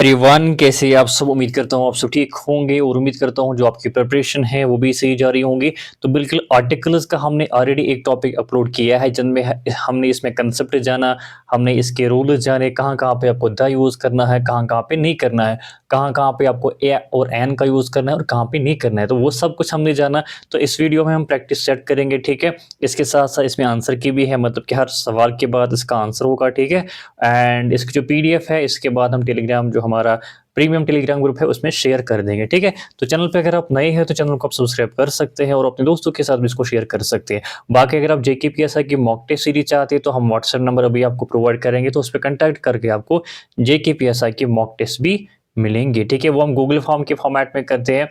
Everyone, कैसे आप सब। उम्मीद करता हूँ आप सब ठीक होंगे और उम्मीद करता हूँ जो आपकी प्रिपरेशन है वो भी सही जा रही होंगी। तो बिल्कुल आर्टिकल्स का हमने ऑलरेडी एक टॉपिक अपलोड किया है जिनमें हमने इसमें कंसेप्ट जाना, हमने इसके रूल्स जाने, कहाँ कहाँ पे आपको द यूज़ करना है, कहाँ कहाँ पे नहीं करना है, कहाँ कहाँ पे आपको ए और एन का यूज़ करना है और कहाँ पे नहीं करना है, तो वो सब कुछ हमने जाना। तो इस वीडियो में हम प्रैक्टिस सेट करेंगे, ठीक है। इसके साथ साथ इसमें आंसर की भी है, मतलब कि हर सवाल के बाद इसका आंसर होगा, ठीक है। एंड इसकी जो पीडीएफ है इसके बाद हम टेलीग्राम, जो हमारा प्रीमियम टेलीग्राम ग्रुप है, उसमें शेयर कर देंगे, ठीक है। तो चैनल पे अगर आप नए हैं तो चैनल को आप सब्सक्राइब कर सकते हैं और अपने दोस्तों के साथ भी इसको शेयर कर सकते हैं। बाकी अगर आप जेकेपीएसआई की मॉक टेस्ट सीरीज चाहते हैं तो हम व्हाट्सएप नंबर अभी आपको प्रोवाइड करेंगे, तो उस पर कॉन्टैक्ट करके आपको जेकेपीएसआई की मॉक टेस्ट भी मिलेंगे, ठीक है। वो हम गूगल फॉर्म के फॉर्मेट में करते हैं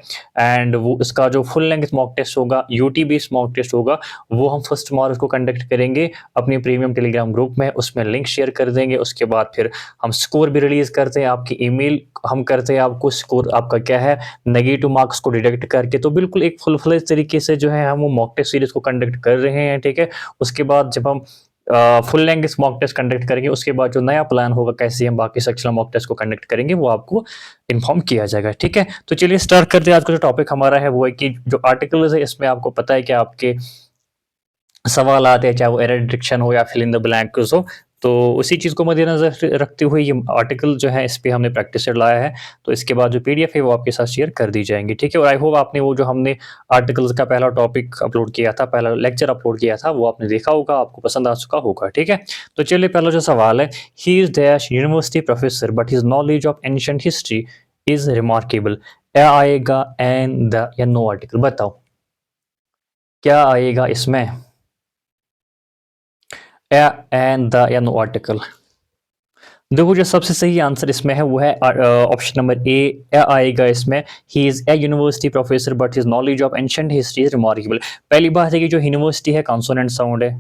एंड वो इसका जो फुल लेंथ मॉक टेस्ट होगा, यूटी बेस्ड मॉक टेस्ट होगा, वो हम फर्स्ट मार्च को कंडक्ट करेंगे अपनी प्रीमियम टेलीग्राम ग्रुप में। उसमें लिंक शेयर कर देंगे। उसके बाद फिर हम स्कोर भी रिलीज करते हैं, आपकी ईमेल हम करते हैं आपको, स्कोर आपका क्या है, नेगेटिव मार्क्स को डिडक्ट करके। तो बिल्कुल एक फुल फ्लेज तरीके से जो है हम वो मॉक टेस्ट सीरीज को कंडक्ट कर रहे हैं, ठीक है। उसके बाद जब हम full length mock test conduct करेंगे, उसके बाद जो नया प्लान होगा कैसे हम बाकी सेक्शनल मॉक टेस्ट को कंडक्ट करेंगे वो आपको इन्फॉर्म किया जाएगा, ठीक है। तो चलिए स्टार्ट करते हैं। आज का जो टॉपिक हमारा है वो है कि जो आर्टिकल्स है इसमें आपको पता है कि आपके सवाल आते हैं, चाहे वो एरर डिटेक्शन हो या फिल इन द ब्लैंक्स हो। तो उसी चीज़ को मद्देनजर रखते हुए ये आर्टिकल जो है इस पे हमने प्रैक्टिस सेट लाया है। तो इसके बाद जो पीडीएफ है वो आपके साथ शेयर कर दी जाएंगी, ठीक है। और आई होप आपने वो जो हमने आर्टिकल्स का पहला टॉपिक अपलोड किया था, पहला लेक्चर अपलोड किया था, वो आपने देखा होगा, आपको पसंद आ चुका होगा, ठीक है। तो चलिए पहला जो सवाल है, he is dash university professor but his knowledge of ancient history is remarkable. क्या आएगा एन द या नो आर्टिकल, बताओ क्या आएगा इसमें, एंड द या नो आर्टिकल। देखो जो सबसे सही आंसर इसमें है वो है ऑप्शन नंबर ए आएगा इसमें। ही is A university professor but his knowledge of ancient history is remarkable. पहली बात है कि जो यूनिवर्सिटी है कॉन्सोनेंट साउंड है,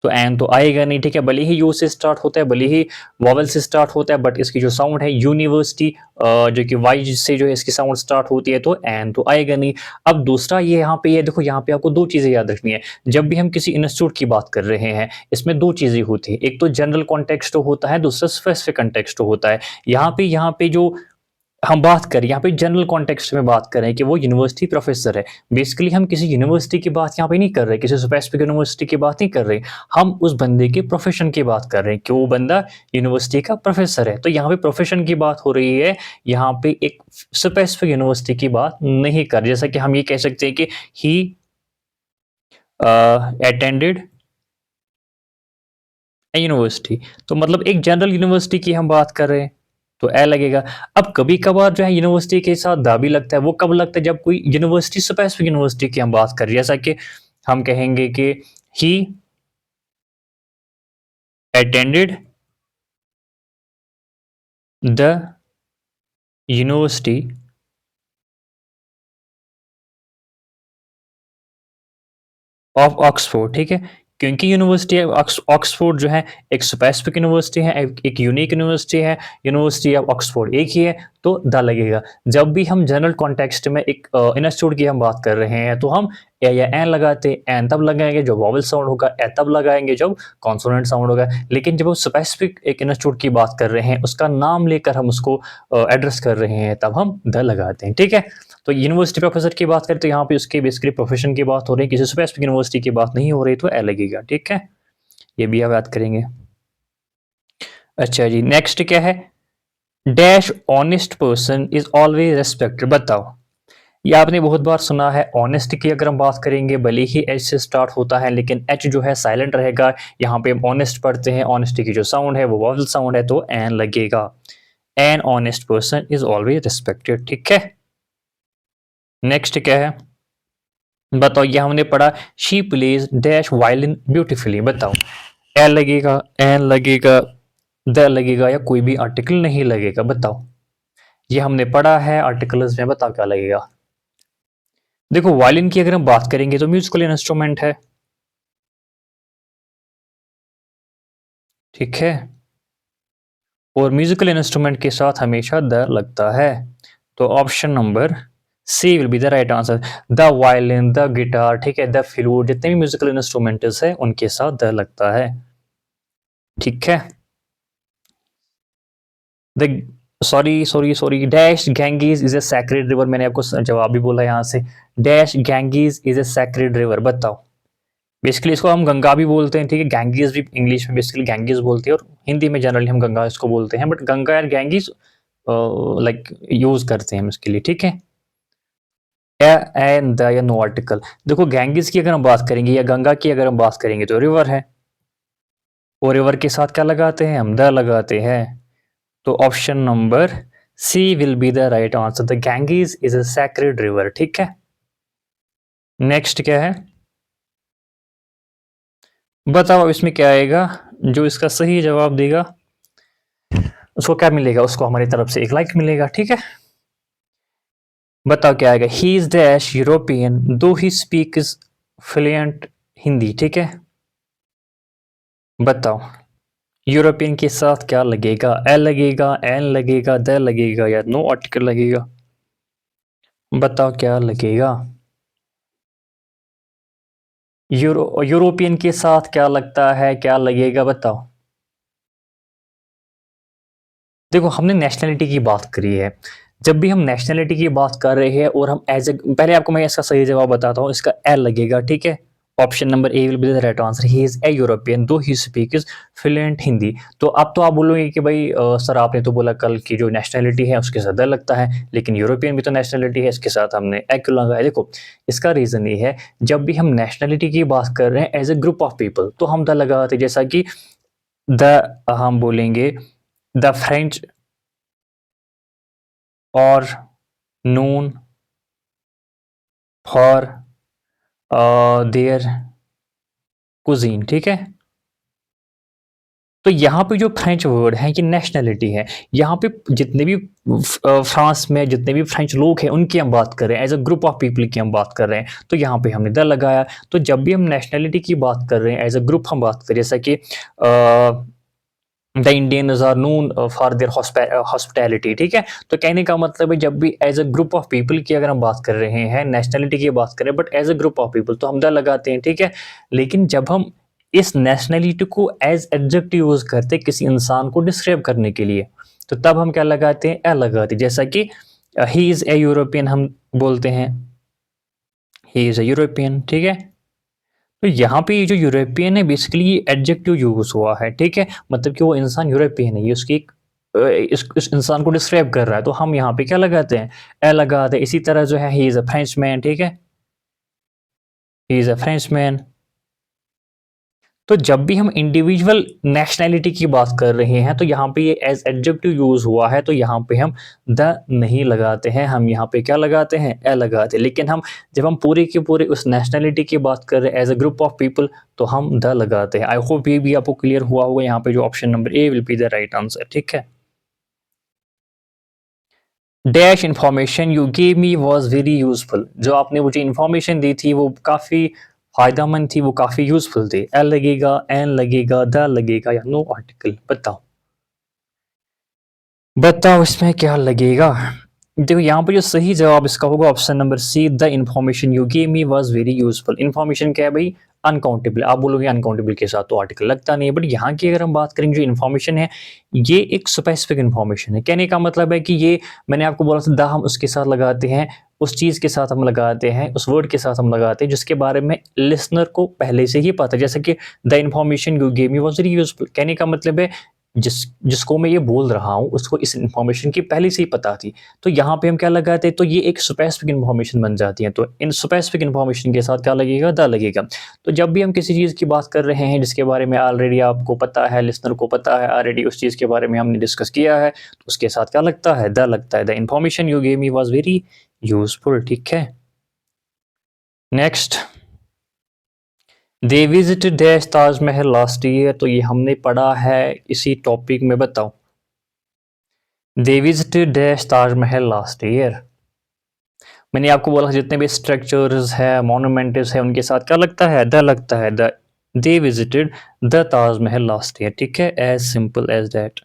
तो एन तो आएगा नहीं, ठीक है। भले ही यू से स्टार्ट होता है, भले ही वॉवल से स्टार्ट होता है, बट इसकी जो साउंड है यूनिवर्सिटी, जो कि वाई से जो है इसकी साउंड स्टार्ट होती है, तो एन तो आएगा नहीं। अब दूसरा ये यहाँ पे, ये देखो यहाँ पे आपको दो चीजें याद रखनी है। जब भी हम किसी इंस्टीट्यूट की बात कर रहे हैं, इसमें दो चीजें होती है, एक तो जनरल कॉन्टेक्स्ट होता है, दूसरा स्पेसिफिक कॉन्टेक्स्ट होता है। यहाँ पे जो हम बात करें, यहाँ पे जनरल कॉन्टेक्स्ट में बात करें कि वो यूनिवर्सिटी प्रोफेसर है। बेसिकली हम किसी यूनिवर्सिटी की बात यहाँ पे नहीं कर रहे, किसी स्पेसिफिक यूनिवर्सिटी की बात नहीं कर रहे, हम उस बंदे के प्रोफेशन की बात कर रहे हैं कि वो बंदा यूनिवर्सिटी का प्रोफेसर है। तो यहाँ पे प्रोफेशन की बात हो रही है, यहाँ पे एक स्पेसिफिक यूनिवर्सिटी की बात नहीं कर। जैसा कि हम ये कह सकते हैं कि ही अटेंडेड यूनिवर्सिटी, तो मतलब एक जनरल यूनिवर्सिटी की हम बात कर रहे हैं, तो ए लगेगा। अब कभी कभार जो है यूनिवर्सिटी के साथ दा भी लगता है, वो कब लगता है, जब कोई यूनिवर्सिटी स्पेसिफिक यूनिवर्सिटी की हम बात कर रहे हैं। जैसा कि हम कहेंगे कि he attended the university of Oxford, ठीक है। क्योंकि यूनिवर्सिटी ऑक्सफोर्ड जो है एक स्पेसिफिक यूनिवर्सिटी है, एक यूनिक यूनिवर्सिटी है, यूनिवर्सिटी ऑफ ऑक्सफोर्ड एक ही है, तो द लगेगा। जब भी हम जनरल कॉन्टेक्स्ट में एक इंस्टीट्यूट की हम बात कर रहे हैं, तो हम ए या एन लगाते हैं। एन तब लगाएंगे जब वॉवल साउंड होगा, ए तब लगाएंगे जब कॉन्सोनेंट साउंड होगा। लेकिन जब हम स्पेसिफिक एक इंस्टीट्यूट की बात कर रहे हैं, उसका नाम लेकर हम उसको एड्रेस कर रहे हैं, तब हम द लगाते हैं, ठीक है। तो यूनिवर्सिटी प्रोफेसर की बात करें तो यहाँ पे उसके बेसिकली प्रोफेशन की बात हो रही है, किसी स्पेसिफिक यूनिवर्सिटी की बात नहीं हो रही, तो ए लगेगा, ठीक है। ये भी आप याद करेंगे। अच्छा जी, नेक्स्ट क्या है, dash honest person is always respected, बताओ। ये आपने बहुत बार सुना है। ऑनेस्ट की अगर हम बात करेंगे, भले ही एच से स्टार्ट होता है लेकिन एच जो है साइलेंट रहेगा। यहाँ पे हम ऑनेस्ट पढ़ते हैं, ऑनेस्टी की जो साउंड है वो वॉवल साउंड है, तो एन लगेगा। An honest person is always respected, ठीक है। नेक्स्ट क्या है, बताओ। ये हमने पढ़ा, she plays dash violin beautifully, बताओ। ए लगेगा, एन लगेगा, द लगेगा, या कोई भी आर्टिकल नहीं लगेगा, बताओ। ये हमने पढ़ा है आर्टिकल्स में, बताओ क्या लगेगा। देखो वायलिन की अगर हम बात करेंगे तो म्यूजिकल इंस्ट्रूमेंट है, ठीक है। और म्यूजिकल इंस्ट्रूमेंट के साथ हमेशा द लगता है, तो option number C will be the right answer. The violin, the guitar, ठीक है, द फ्लूट, जितने भी म्यूजिकल इंस्ट्रूमेंट्स है उनके साथ द लगता है, ठीक है। The sorry dash Genghis is a sacred river, मैंने आपको जवाब भी बोला यहाँ से। Dash Genghis is a sacred river, बताओ। बेसिकली इसको हम गंगा भी बोलते हैं, ठीक है, गैंगीज भी इंग्लिश में बेसिकली गैंगीज बोलते हैं, और हिंदी में जनरली हम गंगा इसको बोलते हैं, but Ganga and Genghis like use करते हैं हम इसके लिए, ठीक है। एंड द या नो आर्टिकल, देखो गैंगीज की अगर हम बात करेंगे या गंगा की अगर हम बात करेंगे तो रिवर है, और रिवर के साथ क्या लगाते हैं हम, द लगाते हैं। तो option number C will be the right answer, the Ganges is a sacred river, ठीक है। नेक्स्ट क्या है, बताओ इसमें क्या आएगा, जो इसका सही जवाब देगा उसको क्या मिलेगा, उसको हमारी तरफ से एक लाइक मिलेगा, ठीक है। बताओ क्या आएगा, he is dash European though he speak fluent Hindi, ठीक है। बताओ यूरोपियन के साथ क्या लगेगा, ए लगेगा, एन लगेगा, द लगेगा, या नो आर्टिकल लगेगा। बताओ क्या लगेगा, यूरोपियन के साथ क्या लगता है, क्या लगेगा, बताओ। देखो हमने नेशनैलिटी की बात करी है, जब भी हम नेशनैलिटी की बात कर रहे हैं और हम एज ए, पहले आपको मैं इसका सही जवाब बताता हूँ, इसका एल लगेगा, ठीक है। Option number A will be the right answer, he is a European though he speak is fluent Hindi. तो अब तो आप बोलोगे कि भाई सर आपने तो बोला कल की जो नेशनैलिटी है उसके साथ द लगता है, लेकिन यूरोपियन भी तो नेशनैलिटी है, इसके साथ हमने ए क्यों लगाया। देखो इसका रीजन ये है, जब भी हम नेशनैलिटी की बात कर रहे हैं as a group of people तो हम द लगाते, जैसा कि द हम बोलेंगे द फ्रेंच और नून फॉर देयर कुजीन, ठीक है। तो यहाँ पे जो फ्रेंच वर्ड है ये नेशनैलिटी है, यहाँ पे जितने भी फ्रांस में जितने भी फ्रेंच लोग हैं उनकी हम बात कर रहे हैं, as a group of people की हम बात कर रहे हैं, तो यहाँ पे हमने द लगाया। तो जब भी हम नेशनैलिटी की बात कर रहे हैं एज अ ग्रुप हम बात करें, जैसा कि the Indians are known for their hospitality, ठीक है। तो कहने का मतलब है जब भी as a group of people की अगर हम बात कर रहे हैं, नेशनैलिटी की बात करें but as a group of people तो हम द लगाते हैं, ठीक है। लेकिन जब हम इस नेशनैलिटी को एज एडजेक्टिव यूज करते हैं किसी इंसान को डिस्क्राइब करने के लिए, तो तब हम क्या लगाते हैं, ए लगाते हैं। जैसा कि ही इज ए यूरोपियन हम बोलते हैं, ही इज ए यूरोपियन, ठीक है। तो यहाँ पे ये जो यूरोपियन है बेसिकली ये एडजेक्टिव यूज हुआ है, ठीक है, मतलब कि वो इंसान यूरोपियन है, ये उसकी एक इस इंसान को डिस्क्राइब कर रहा है, तो हम यहाँ पे क्या लगाते हैं, ए लगाते हैं। इसी तरह जो है he is a French man, ठीक है, he is a French man. तो जब भी हम इंडिविजुअल नेशनैलिटी की बात कर रहे हैं तो यहाँ पे ये एज एडजेक्टिव यूज हुआ है, तो यहाँ पे हम द नहीं लगाते हैं, हम यहाँ पे क्या लगाते हैं, ए लगाते हैं। लेकिन हम जब हम पूरे के पूरे उस नेशनैलिटी की बात कर रहे हैं as a group of people तो हम द लगाते हैं। आई होप ये भी आपको क्लियर हुआ होगा, यहाँ पे जो option number A will be the right answer, ठीक है। Dash information you gave me was very useful, जो आपने मुझे इंफॉर्मेशन दी थी वो काफ़ी फ़ायदेमंद थी, वो काफ़ी यूजफुल थी। एल लगेगा, एन लगेगा, द लगेगा, या नो आर्टिकल, बताओ। बताओ इसमें क्या लगेगा। देखो यहाँ पे जो सही जवाब इसका होगा option number C, the information you gave me was very useful. Information क्या है भाई, अनकाउंटेबल। आप बोलोगे अनकाउंटेबल के साथ तो आर्टिकल लगता नहीं है, बट यहाँ की अगर हम बात करेंगे जो इन्फॉर्मेशन है ये एक स्पेसिफिक इन्फॉर्मेशन है। कहने का मतलब है कि ये मैंने आपको बोला था द हम उसके साथ लगाते हैं, उस चीज़ के साथ हम लगाते हैं, उस वर्ड के साथ हम लगाते हैं जिसके बारे में लिसनर को पहले से ही पता है। जैसे कि the information you gave me was very useful, कहने का मतलब है जिसको मैं ये बोल रहा हूँ उसको इस इन्फॉर्मेशन की पहले से ही पता थी। तो यहाँ पे हम क्या लगाते हैं, तो ये एक स्पेसिफिक इन्फॉर्मेशन बन जाती है, तो इन स्पेसिफिक इन्फॉर्मेशन के साथ क्या लगेगा, द लगेगा। तो जब भी हम किसी चीज़ की बात कर रहे हैं जिसके बारे में ऑलरेडी आपको पता है, लिसनर को पता है ऑलरेडी, उस चीज़ के बारे में हमने डिस्कस किया है, तो उसके साथ क्या लगता है, द लगता है। The information you gave me was very useful, ठीक है। Next, they visited dash Taj Mahal last year, तो ये हमने पढ़ा है इसी टॉपिक में, बताओ। They visited dash Taj Mahal last year, मैंने आपको बोला जितने भी स्ट्रक्चर्स है मोनूमेंट्स है उनके साथ क्या लगता है, द लगता है। The they visited the Taj Mahal last year, ठीक है, as simple as that.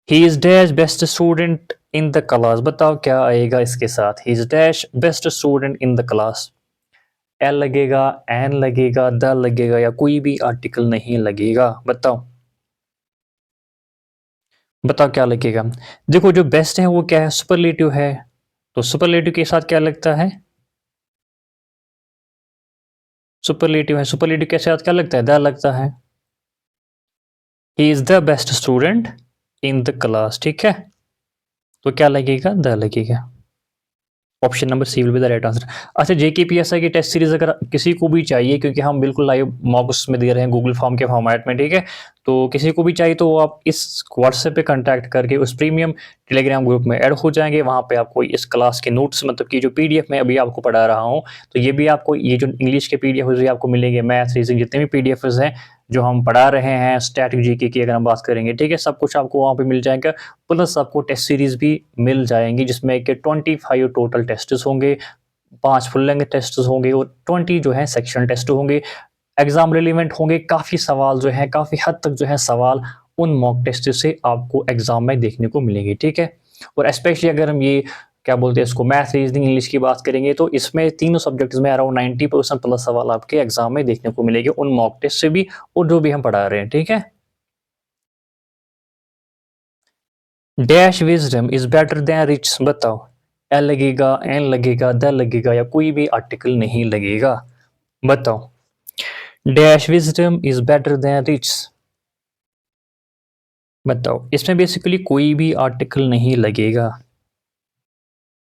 He is dash best student in the class, बताओ क्या आएगा इसके साथ, he is dash best student in the class. L लगेगा, एन लगेगा, द लगेगा, या कोई भी आर्टिकल नहीं लगेगा, बताओ। बताओ क्या लगेगा। देखो जो बेस्ट है वो क्या है, सुपरलेटिव है, तो सुपरलेटिव के साथ क्या लगता है, सुपरलेटिव है, सुपरलेटिव के साथ क्या लगता है, द लगता है। He is the best student in the class, ठीक है, तो क्या लगेगा, द लगेगा। Option number C will be the right answer. अच्छा जेकेपीएसआई की टेस्ट सीरीज अगर किसी को भी चाहिए, क्योंकि हम बिल्कुल लाइव मॉक उसमें दे रहे हैं गूगल फॉर्म के फॉर्मेट में, ठीक है, तो किसी को भी चाहिए तो आप इस व्हाट्सएप पे कांटेक्ट करके उस प्रीमियम टेलीग्राम ग्रुप में ऐड हो जाएंगे। वहाँ पे आपको इस क्लास के नोट्स, मतलब कि जो पीडीएफ मैं अभी आपको पढ़ा रहा हूँ, तो ये भी आपको, ये जो इंग्लिश के पीडीएफ आपको मिलेंगे, मैथ रीजनिंग जितने भी पीडीएफ हैं जो हम पढ़ा रहे हैं, स्टैटिक जीके की अगर हम बात करेंगे, ठीक है, सब कुछ आपको वहाँ पे मिल जाएगा। प्लस आपको टेस्ट सीरीज भी मिल जाएंगी जिसमें कि 25 टोटल टेस्ट होंगे, 5 फुल लेंथ टेस्ट होंगे और 20 जो है सेक्शन टेस्ट होंगे। एग्जाम रिलेवेंट होंगे, काफ़ी सवाल जो है, काफ़ी हद तक जो है सवाल उन मॉक टेस्ट से आपको एग्जाम में देखने को मिलेंगे, ठीक है। और स्पेशली अगर हम ये क्या बोलते हैं इसको, मैथ रीजनिंग इंग्लिश की बात करेंगे, तो इसमें तीनों सब्जेक्ट्स में अराउंड 90% प्लस सवाल आपके एग्जाम में देखने को मिलेंगे उन मॉक टेस्ट से भी, और जो भी हम पढ़ा रहे हैं, ठीक है। Dash wisdom is better then rich, बताओ, ए लगेगा, एन लगेगा, द लगेगा, या कोई भी आर्टिकल नहीं लगेगा, बताओ। Dash wisdom is better then rich, बताओ, इसमें बेसिकली कोई भी आर्टिकल नहीं लगेगा।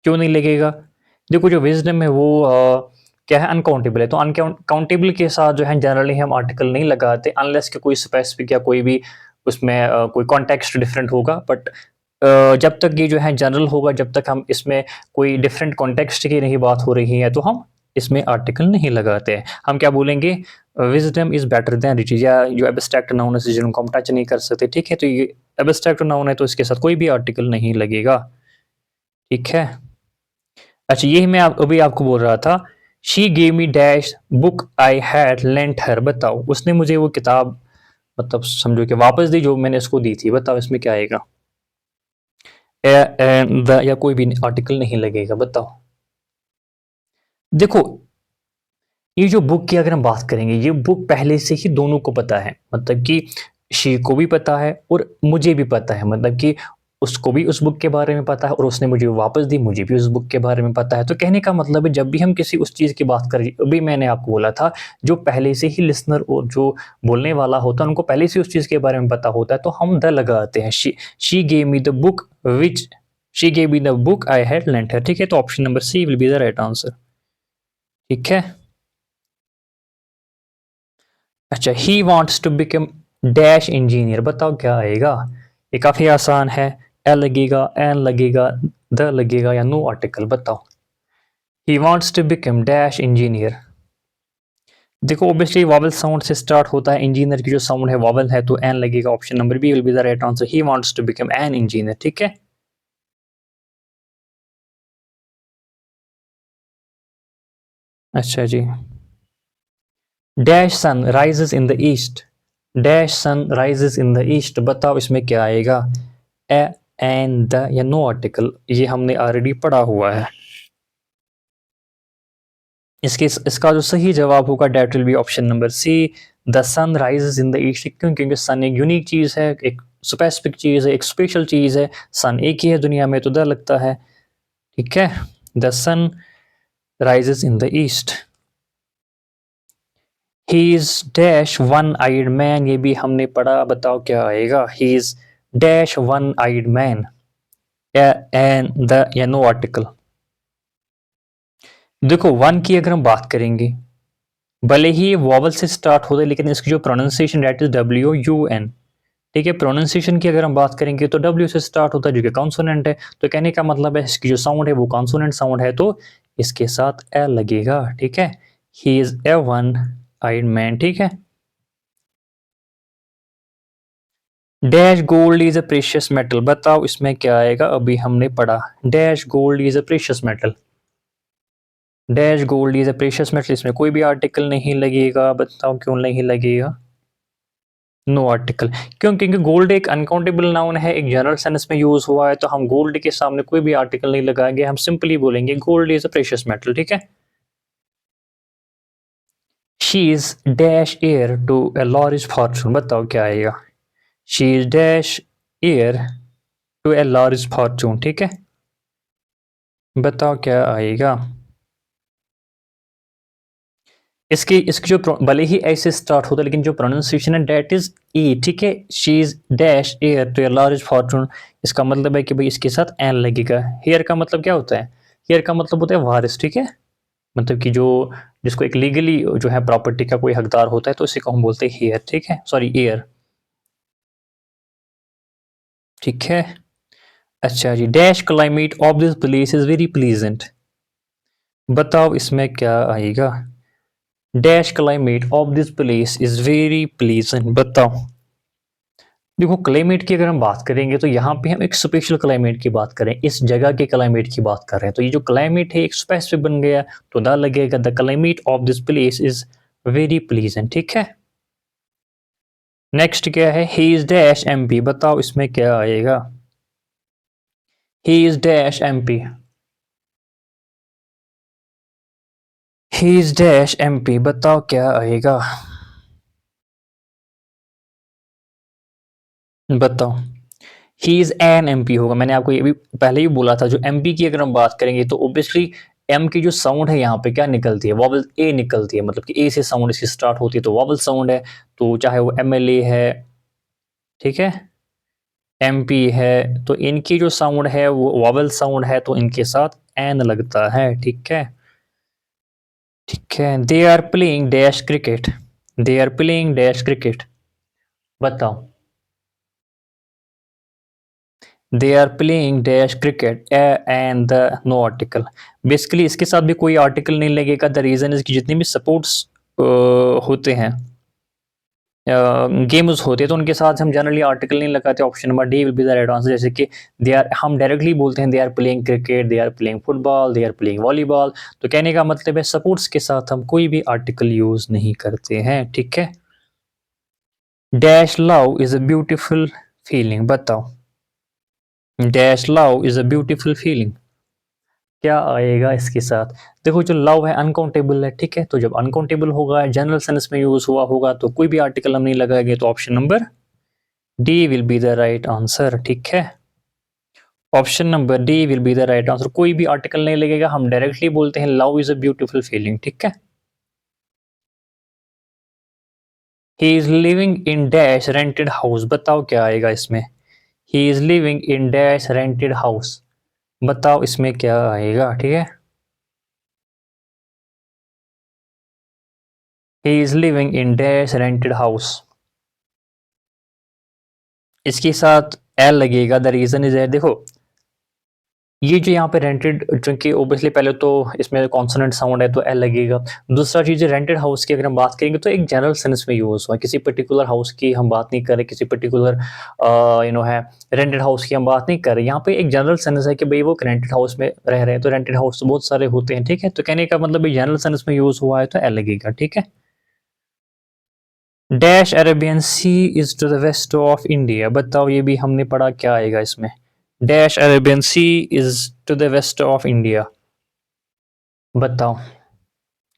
क्यों नहीं लगेगा, देखो जो विजडम है वो क्या है, अनकाउंटेबल है, तो अनकाउंटेबल के साथ जो है जनरली हम आर्टिकल नहीं लगाते अनलेस कि कोई स्पेसिफिक या कोई भी उसमें कोई कॉन्टेक्स्ट डिफरेंट होगा। बट जब तक ये जो है जनरल होगा, जब तक हम इसमें कोई डिफरेंट कॉन्टेक्स्ट की नहीं बात हो रही है, तो हम इसमें आर्टिकल नहीं लगाते हैं। हम क्या बोलेंगे, wisdom is better than riches, या जो एब्स्ट्रैक्ट नाउन है जिनको हम टच नहीं कर सकते, ठीक है, तो ये एब्स्ट्रैक्ट नाउन है तो इसके साथ कोई भी आर्टिकल नहीं लगेगा, ठीक है। अच्छा यही मैं अभी आपको बोल रहा था, she gave me dash book I had lent her, बताओ उसने मुझे वो किताब, मतलब समझो कि वापस दी जो मैंने इसको दी थी, बताओ इसमें क्या आएगा, द या कोई भी आर्टिकल नहीं लगेगा, बताओ। देखो ये जो बुक की अगर हम बात करेंगे, ये बुक पहले से ही दोनों को पता है, मतलब कि शी को भी पता है और मुझे भी पता है, मतलब कि उसको भी उस बुक के बारे में पता है और उसने मुझे वापस दी, मुझे भी उस बुक के बारे में पता है। तो कहने का मतलब है जब भी हम किसी उस चीज़ की बात करें, अभी मैंने आपको बोला था, जो पहले से ही लिसनर और जो बोलने वाला होता है उनको पहले से उस चीज़ के बारे में पता होता है, तो हम द लगाते हैं। She gave me the book which she gave me the book I had lent her, ठीक है, तो option number C will be the right answer, ठीक है। अच्छा he wants to become dash engineer, बताओ क्या आएगा, ये काफी आसान है, ए लगेगा, एन लगेगा, द लगेगा, या नो आर्टिकल, बताओ। He wants to become dash engineer, देखो ऑब्वियसली वॉवल साउंड से स्टार्ट होता है, इंजीनियर की जो साउंड है वॉवल है, तो एन लगेगा, option number B will be the right answer, he wants to become an engineer, ठीक है। अच्छा जी, dash sun rises in the east, dash sun rises in the east, बताओ इसमें क्या आएगा, ए, एन, द, या नो आर्टिकल, ये हमने ऑलरेडी पढ़ा हुआ है। इसका जो सही जवाब होगा that will be option number C, the sun rises in the east. क्यों, क्योंकि सन एक यूनिक चीज है, एक स्पेसिफिक चीज है, एक स्पेशल चीज है, सन एक ही है दुनिया में, तो द लगता है, ठीक है। The sun rises in the east. He is dash one eyed man, ये भी हमने पढ़ा, बताओ क्या आएगा, he is dash one eyed man, an, the, या नो आर्टिकल। देखो वन की अगर हम बात करेंगे, भले ही ये वॉवल से स्टार्ट होता है लेकिन इसकी जो pronunciation that is W U N, ठीक है। प्रोनाउंसिएशन की अगर हम बात करेंगे तो डब्ल्यू से स्टार्ट होता है जो कि कॉन्सोनेंट है, तो कहने का मतलब है इसकी जो साउंड है वो कॉन्सोनेंट साउंड है, तो इसके साथ ए लगेगा, ठीक है। He is a one eyed man, ठीक है। Dash gold is a precious metal, बताओ इसमें क्या आएगा, अभी हमने पढ़ा, dash gold is a precious metal, dash gold is a precious metal, इसमें कोई भी आर्टिकल नहीं लगेगा, बताओ क्यों नहीं लगेगा, नो आर्टिकल। क्यों, क्योंकि गोल्ड एक अनकाउंटेबल नाउन है, एक जनरल सेंस में यूज हुआ है, तो हम गोल्ड के सामने कोई भी आर्टिकल नहीं लगाएंगे, हम सिंपली बोलेंगे gold is a precious metal, ठीक है। She is dash heir to a large fortune, बताओ क्या आएगा, she is dash heir to a large fortune, ठीक है। बताओ क्या आएगा इसकी इसकी जो भले ही ऐसे स्टार्ट होता है लेकिन जो प्रोनाउंसिएशन है डेट इज ई, ठीक है। She is dash heir to a large fortune, इसका मतलब है कि भाई इसके साथ एन लगेगा। हेयर का मतलब क्या होता है? हेयर का मतलब होता है वारिस, ठीक है। मतलब कि जो जिसको एक लीगली जो है प्रॉपर्टी का कोई हकदार होता है तो इसी को हम बोलते हैं हेयर, ठीक है, सॉरी एयर, ठीक है। अच्छा जी, dash climate of this place is very pleasant. बताओ इसमें क्या आएगा? Dash climate of this place is very pleasant, बताओ। देखो क्लाइमेट की अगर हम बात करेंगे तो यहाँ पे हम एक स्पेशल क्लाइमेट की बात करें, इस जगह के क्लाइमेट की बात कर रहे हैं, तो ये जो क्लाइमेट है एक स्पेसिफिक बन गया, तो द लगेगा the climate of this place is very pleasant, ठीक है। नेक्स्ट क्या है? ही इज डैश एमपी, बताओ इसमें क्या आएगा? He is dash MP, he is dash MP, बताओ क्या आएगा? बताओ। ही इज एन एमपी होगा, मैंने आपको ये भी पहले ही बोला था। जो एमपी की अगर हम बात करेंगे तो ऑब्वियसली एम की जो साउंड है यहाँ पे क्या निकलती है? वॉवल ए निकलती है, मतलब कि ए से साउंड इसकी स्टार्ट होती है तो वॉवल साउंड है। तो चाहे वो एमएलए है, ठीक है, एमपी है, तो इनकी जो साउंड है वो वॉवल साउंड है, तो इनके साथ एन लगता है, ठीक है। ठीक है, they are playing dash cricket, they are playing dash cricket, बताओ। They are playing dash cricket and the no article. Basically इसके साथ भी कोई आर्टिकल नहीं लगेगा। द रीजन इज कि जितने भी सपोर्ट्स होते हैं, गेम्स होते हैं, तो उनके साथ हम जनरली आर्टिकल नहीं लगाते। Option number D will be the right answer. जैसे कि दे आर, हम डायरेक्टली बोलते हैं they are playing cricket, they are playing football, they are playing volleyball, तो कहने का मतलब है सपोर्ट्स के साथ हम कोई भी आर्टिकल यूज नहीं करते हैं, ठीक है। Dash love is a beautiful feeling, बताओ। Dash love is a beautiful feeling, क्या आएगा इसके साथ? देखो जो लव है अनकाउंटेबल है, ठीक है, तो जब अनकाउंटेबल होगा, जनरल सेंस में यूज हुआ होगा, तो कोई भी आर्टिकल हम नहीं लगाएंगे, तो option number D will be the right answer, ठीक है। Option number D will be the right answer, कोई भी आर्टिकल नहीं लगेगा, हम डायरेक्टली बोलते हैं love is a beautiful feeling, ठीक है। He is living in dash rented house, बताओ क्या आएगा इसमें? He is living in dash rented house, बताओ इसमें क्या आएगा, ठीक है। He is living in dash rented house, इसके साथ एल लगेगा। द रीजन इज दैट, देखो ये जो यहाँ पे रेंटेड, चूंकि ओबियसली पहले तो इसमें कॉन्सोनेंट साउंड है तो एल लगेगा। दूसरा चीज़ रेंटेड हाउस की अगर हम बात करेंगे तो एक जनरल सेंस में यूज हुआ, किसी पर्टिकुलर हाउस की हम बात नहीं कर रहे, किसी पर्टिकुलर है रेंटेड हाउस की हम बात नहीं कर रहे। यहाँ पे एक जनरल सेंस है कि भाई वो रेंटेड हाउस में रह रहे हैं, तो रेंटेड हाउस तो बहुत सारे होते हैं, ठीक है। तो कहने का मतलब जनरल सेंस में यूज हुआ है तो एल लगेगा, ठीक है। Dash Arabian Sea is to the west of India, बताओ ये भी हमने पढ़ा, क्या आएगा इसमें? Dash Arabian Sea is to the west of India, बताओ।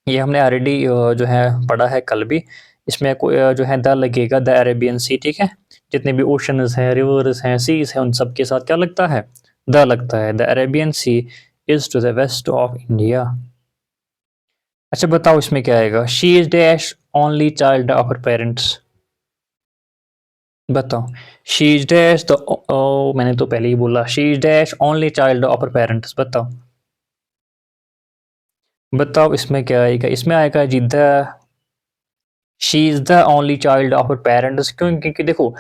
ये हमने ऑलरेडी जो है पढ़ा है कल भी। इसमें कोई जो है द लगेगा, द अरेबियन सी, ठीक है। जितने भी ओशंस हैं, रिवर्स हैं, सीज हैं, उन सब के साथ क्या लगता है? द लगता है। The Arabian Sea is to the west of India. अच्छा बताओ इसमें क्या आएगा? She is dash only child of her parents, बताओ। शी इज डैश द, मैंने तो पहले ही बोला, she is dash only child of her parents, बताओ। बताओ इसमें क्या आएगा? इसमें आएगा जी the, she is the only child of her parents. क्यों? क्योंकि देखो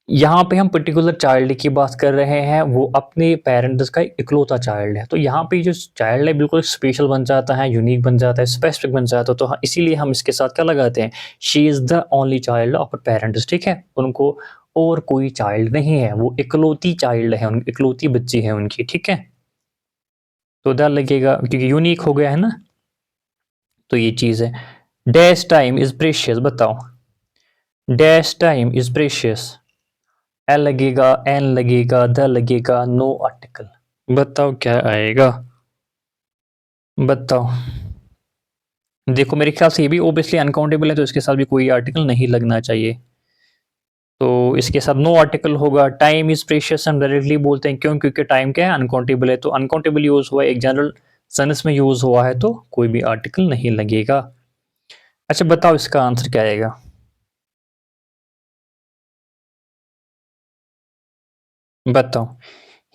यहाँ पे हम पर्टिकुलर चाइल्ड की बात कर रहे हैं, वो अपने पेरेंट्स का इकलौता चाइल्ड है, तो यहाँ पे जो चाइल्ड है बिल्कुल स्पेशल बन जाता है, यूनिक बन जाता है, स्पेसिफिक बन जाता है, तो हाँ इसीलिए हम इसके साथ क्या लगाते हैं? She is the only child of parents, ठीक है। उनको और कोई चाइल्ड नहीं है, वो इकलौती चाइल्ड है, इकलौती बच्ची है उनकी, ठीक है। तो द लगेगा क्योंकि यूनिक हो गया है ना, तो ये चीज़ है। डैश टाइम इज प्रेशियस, बताओ। Dash time is precious, L लगेगा, एन लगेगा, द लगेगा, नो आर्टिकल, बताओ क्या आएगा? बताओ। देखो मेरे ख्याल से ये भी ओबियसली अनकाउंटेबल है, तो इसके साथ भी कोई आर्टिकल नहीं लगना चाहिए। तो इसके साथ नो आर्टिकल होगा। टाइम इज़ प्रेशियस हम डायरेक्टली बोलते हैं, क्यों? क्योंकि टाइम क्या है? अनकाउंटेबल है, तो अनकाउंटेबल यूज़ हुआ है, एक जनरल सेंस में यूज़ हुआ है, तो कोई भी आर्टिकल नहीं लगेगा। अच्छा बताओ इसका आंसर क्या आएगा? बताओ।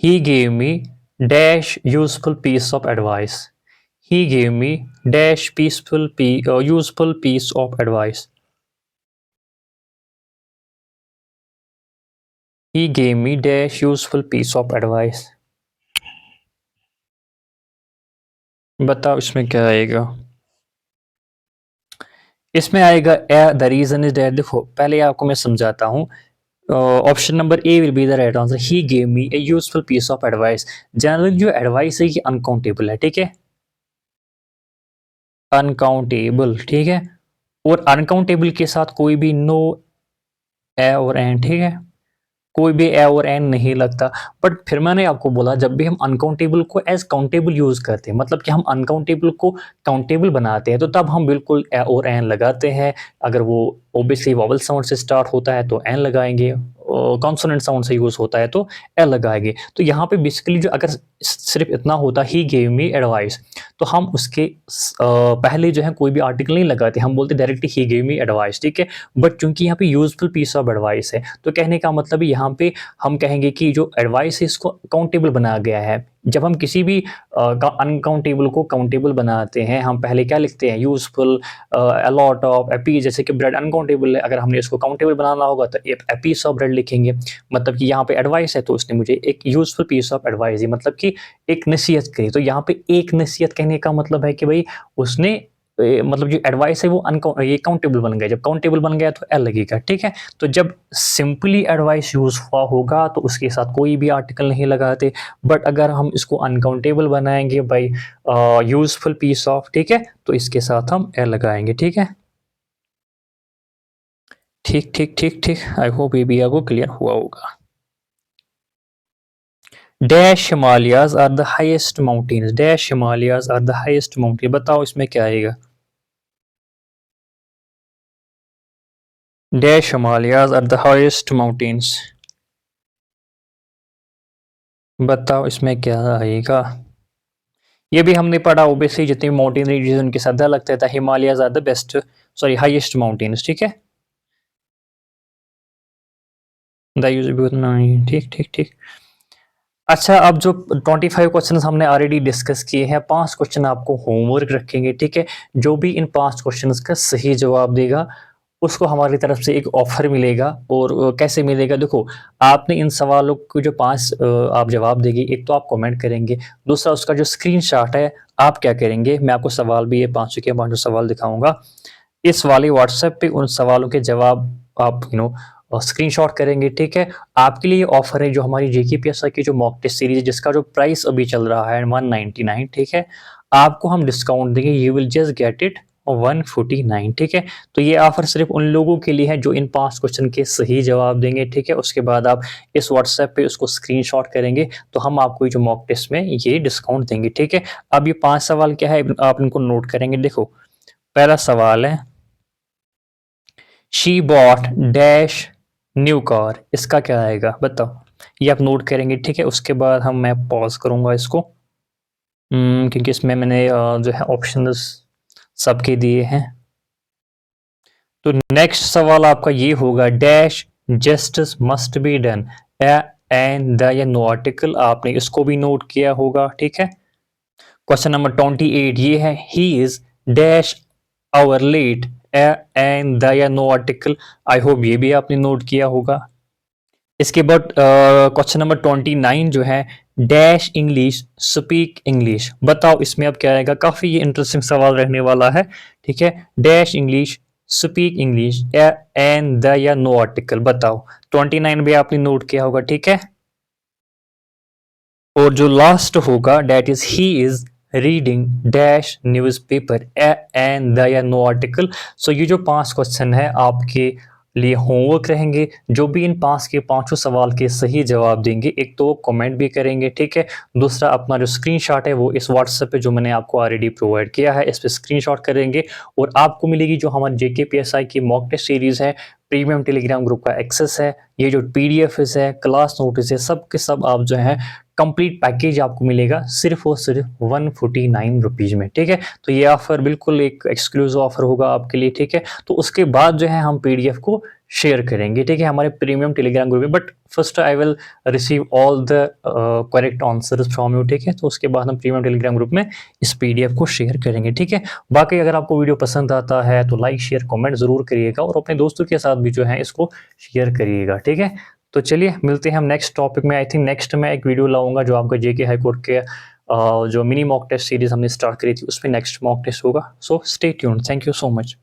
He gave me dash useful piece of advice. He gave me dash useful piece of advice. He gave me dash useful piece of advice. बताओ इसमें क्या आएगा? इसमें आएगा द रीजन इज दैट। देखो पहले आपको मैं समझाता हूँ। Option number A will be the right answer. He gave me a useful piece of advice. Generally जो एडवाइस है ये अनकाउंटेबल है, ठीक है? अनकाउंटेबल, ठीक है? और अनकाउंटेबल के साथ कोई भी नो ए और एन, ठीक है? कोई भी ए और एन नहीं लगता। बट फिर मैंने आपको बोला जब भी हम अनकाउंटेबल को एज काउंटेबल यूज करते हैं, मतलब कि हम अनकाउंटेबल को काउंटेबल बनाते हैं, तो तब हम बिल्कुल ए और एन लगाते हैं। अगर वो ओबियसली वॉवल साउंड से स्टार्ट होता है तो एन लगाएंगे, कॉन्सोनेंट साउंड से यूज होता है तो ए लगाएंगे। तो यहाँ पे बेसिकली जो अगर सिर्फ इतना होता ही गेव मी एडवाइस, तो हम उसके पहले जो है कोई भी आर्टिकल नहीं लगाते, हम बोलते डायरेक्टली ही गेव मी एडवाइस, ठीक है? बट चूंकि यहाँ पे यूजफुल पीस ऑफ एडवाइस है, तो कहने का मतलब यहाँ पे हम कहेंगे कि जो एडवाइस है इसको काउंटेबल बनाया गया है। जब हम किसी भी अनकाउंटेबल को काउंटेबल बनाते हैं, हम पहले क्या लिखते हैं? Useful, a lot of, a piece. जैसे कि ब्रेड अनकाउंटेबल है, अगर हमने इसको काउंटेबल बनाना होगा तो ए पीस ऑफ ब्रेड लिखेंगे। मतलब कि यहाँ पे एडवाइस है तो उसने मुझे एक यूजफुल पीस ऑफ एडवाइस दी, मतलब कि एक नसीहत करी। तो यहाँ पे एक नसीहत कहने का मतलब है कि भाई उसने मतलब जो एडवाइस है वो ये काउंटेबल बन गया। जब काउंटेबल बन गया तो एल लगेगा, ठीक है? तो जब सिंपली एडवाइस यूज हुआ होगा तो उसके साथ कोई भी आर्टिकल नहीं लगाते। बट अगर हम इसको अनकाउंटेबल बनाएंगे भाई, यूजफुल पीस ऑफ, ठीक है, तो इसके साथ हम एल लगाएंगे, ठीक है? ठीक ठीक ठीक ठीक। आई होप ये भी आपको क्लियर हुआ होगा। Dash Himalayas are the highest mountains. Dash Himalayas are the highest mountain. बताओ इसमें क्या आएगा? Dash Himalayas are the highest mountains. बताओ इसमें क्या आएगा? ये भी हमने पढ़ा ओबियसली, जितनी माउंटेन रीजन उनके साथ लगता था। Himalayas are the best, sorry highest mountains, ठीक है? ठीक ठीक ठीक। अच्छा अब जो 25 क्वेश्चन हमने ऑलरेडी डिस्कस किए हैं, 5 क्वेश्चन आपको होमवर्क रखेंगे, ठीक है? जो भी इन 5 क्वेश्चन का सही जवाब देगा उसको हमारी तरफ से एक ऑफर मिलेगा। और कैसे मिलेगा? देखो आपने इन सवालों को जो 5 आप जवाब देंगे, एक तो आप कमेंट करेंगे, दूसरा उसका जो स्क्रीनशॉट है आप क्या करेंगे, मैं आपको सवाल भी ये 5 के 5 सवाल दिखाऊंगा, इस वाले व्हाट्सएप पे उन सवालों के जवाब आप स्क्रीनशॉट करेंगे, ठीक है? आपके लिए ऑफर है जो हमारी जेकेपीएसआई की जो मॉक टेस्ट सीरीज है, जिसका जो प्राइस अभी चल रहा है 199, ठीक है? आपको हम डिस्काउंट देंगे, you will just get it 149, ठीक है? तो ये ऑफर सिर्फ उन लोगों के लिए है जो इन 5 क्वेश्चन के सही जवाब देंगे, ठीक है? उसके बाद आप इस व्हाट्सएप पे उसको स्क्रीनशॉट करेंगे तो हम आपको जो मॉक टेस्ट में ये डिस्काउंट देंगे, ठीक है? अब ये 5 सवाल क्या है आप इनको नोट करेंगे। देखो पहला सवाल है, she bought dash new car. इसका क्या आएगा बताओ? ये आप नोट करेंगे, ठीक है? उसके बाद मैं पॉज करूंगा इसको, क्योंकि इसमें मैंने जो है ऑप्शंस सबके दिए हैं। तो नेक्स्ट सवाल आपका ये होगा, dash justice must be done and the या नो आर्टिकल। आपने इसको भी नोट किया होगा, ठीक है? क्वेश्चन नंबर 28 ये है, he is dash hour late and the या नो आर्टिकल। आई होप ये भी आपने नोट किया होगा। इसके बाद क्वेश्चन नंबर 29 जो है, डैश इंग्लिश स्पीक इंग्लिश। बताओ इसमें अब क्या आएगा? काफी ये इंटरेस्टिंग सवाल रहने वाला है, ठीक है? Dash English speak English and the या नो आर्टिकल। बताओ 29 भी आपने नोट किया होगा, ठीक है? और जो लास्ट होगा, date is he is reading dash newspaper and the या नो आर्टिकल। सो ये जो 5 क्वेश्चन है आपके लिए होमवर्क रहेंगे। जो भी इन 5 के 5 सवाल के सही जवाब देंगे, एक तो कमेंट भी करेंगे, ठीक है? दूसरा अपना जो स्क्रीनशॉट है वो इस व्हाट्सएप पे जो मैंने आपको ऑलरेडी प्रोवाइड किया है इस पे स्क्रीनशॉट करेंगे। और आपको मिलेगी जो हमारी जेकेपीएसआई की मॉक टेस्ट सीरीज है प्रीमियम टेलीग्राम ग्रुप का एक्सेस है, ये जो पीडीएफ है, क्लास नोटिस है, सब के सब आप जो है कंप्लीट पैकेज आपको मिलेगा सिर्फ और सिर्फ 149 रुपीज़ में, ठीक है। तो ये ऑफर बिल्कुल एक एक्सक्लूसिव ऑफर होगा आपके लिए, ठीक है। तो उसके बाद जो है हम पीडीएफ को शेयर करेंगे, ठीक है, हमारे प्रीमियम टेलीग्राम ग्रुप में। But first I will receive all the correct answers from you, ठीक है। तो उसके बाद हम प्रीमियम टेलीग्राम ग्रुप में इस पीडीएफ को शेयर करेंगे, ठीक है। बाकी अगर आपको वीडियो पसंद आता है तो लाइक शेयर कमेंट ज़रूर करिएगा और अपने दोस्तों के साथ भी जो है इसको शेयर करिएगा, ठीक है। तो चलिए मिलते हैं हम नेक्स्ट टॉपिक में। आई थिंक नेक्स्ट मैं एक वीडियो लाऊंगा जो आपका जेके हाई कोर्ट के जो मिनी मॉक टेस्ट सीरीज हमने स्टार्ट करी थी उसमें नेक्स्ट मॉक टेस्ट होगा। So stay tuned, thank you so much.